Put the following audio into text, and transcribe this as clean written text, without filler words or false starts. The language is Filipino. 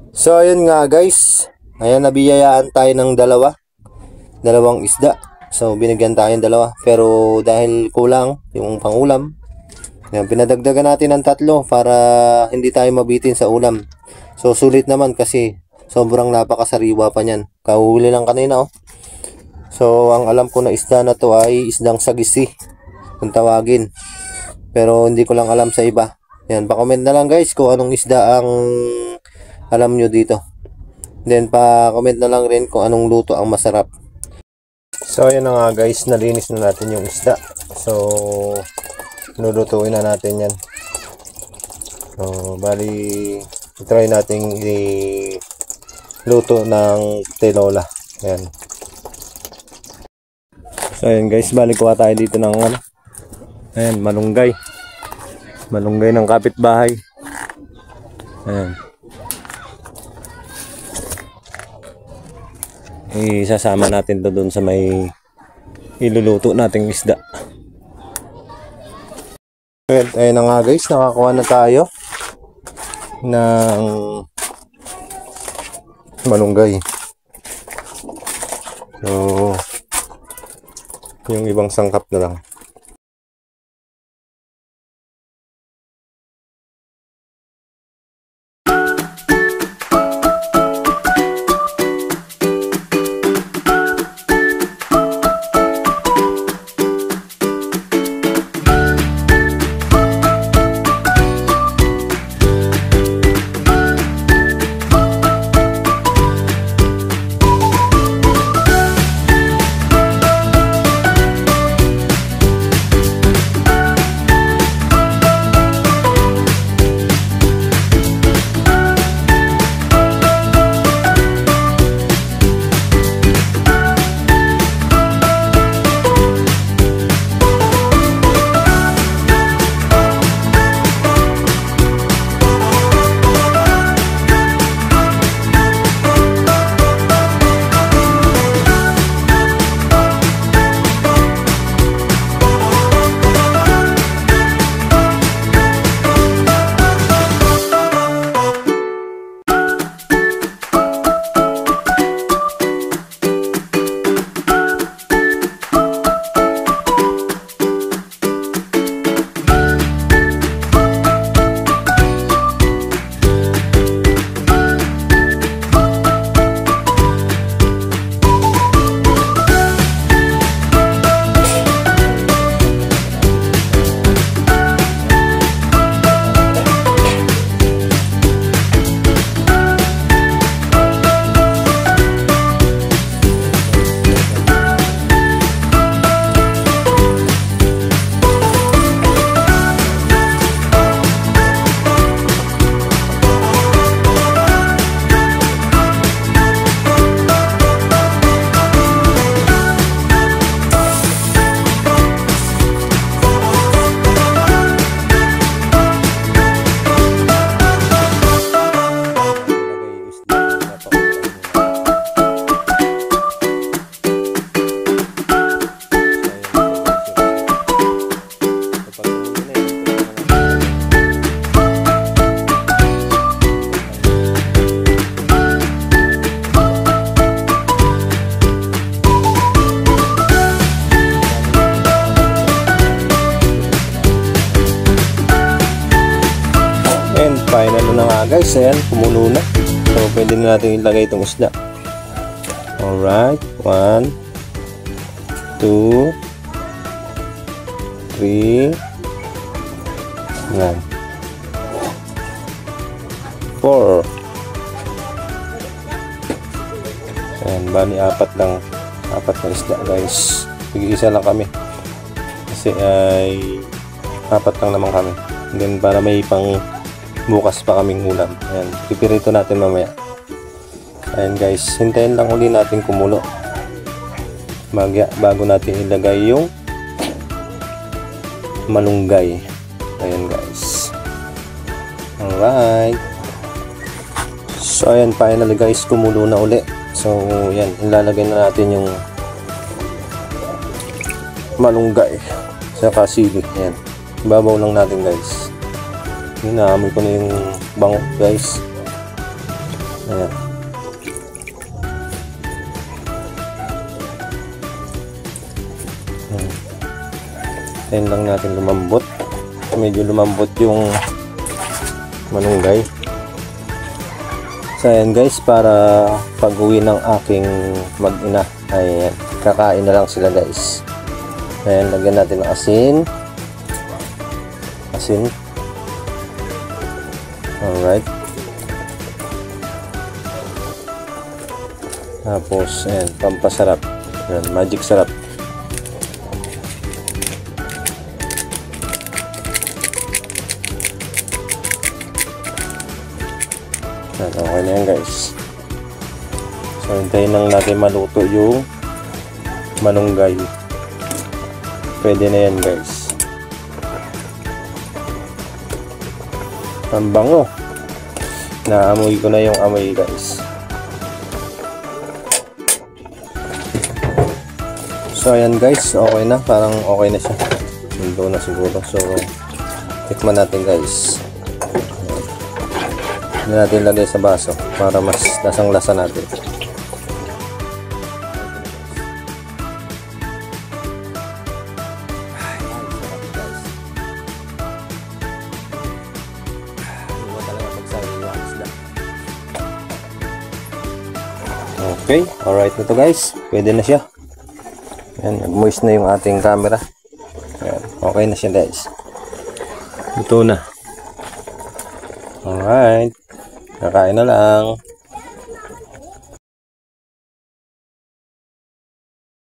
So ayun nga guys, ayan, nabiyayaan tayo ng dalawang isda. So binigyan tayo ng dalawa, pero dahil kulang yung pangulam, ayan, pinadagdagan natin ng 3 para hindi tayo mabitin sa ulam. So sulit naman kasi sobrang napakasariwa pa niyan. Kahuli lang kanina oh. So ang alam ko na isda na to ay isdang sagisi kung tawagin, pero hindi ko lang alam sa iba. Yan, pa-comment na lang guys kung anong isda ang alam nyo dito. Then pa-comment na lang rin kung anong luto ang masarap. So ayan na nga guys, nalinis na natin yung isda. So lulutuin na natin yan. So bali try nating luto ng tinola. Ayan. So ayan guys, bali kuha tayo dito ng ayan, malunggay ng kapitbahay. Ayan. Isasama natin to doon sa may iluluto nating isda. Ayun na nga guys, nakakuha na tayo ng malunggay. So yung ibang sangkap na lang. Final na nga guys, ayan, kumulo na. So pwede na natin ilagay itong isda. Alright, 1 2 3 yan 4. Ayan, bali 4 na isda guys. Tig-isa lang kami kasi ay 4 lang naman kami. And then para may pang bukas pa kaming ulam. Ayan, pipirito natin mamaya. Ayan guys, hintayin lang uli natin kumulo bago natin ilagay yung malunggay. Ayan guys. Alright. So ayan, finally guys, kumulo na uli. So yan, ilalagay na natin yung malunggay sa sili. Ayan, ibabaw lang natin guys. Naamoy ko na yung bango guys. Ayan. Ayan lang natin lumambot. Medyo lumambot yung malunggay. So ayan guys, para pag uwi ng aking mag-ina ay kakain na lang sila guys. Ayan, lagyan natin ng asin. Alright. Tapos ayan, pampasarap. Ayan, magic sarap. Okay na yan guys. So hintayin lang natin maluto yung malunggay. Pwede na yan guys. Ang bango. Naamoy ko na yung amoy guys. So ayan guys, okay na. Parang okay na siya. Luto na siguro. So tikman natin guys. Hindi natin lagay sa baso para mas lasang-lasa natin. Okay, alright na to guys. Pwede na siya. Ayan, nag-moist na yung ating camera. Ayan, okay na siya guys. Ito na. Alright. Kakain na lang.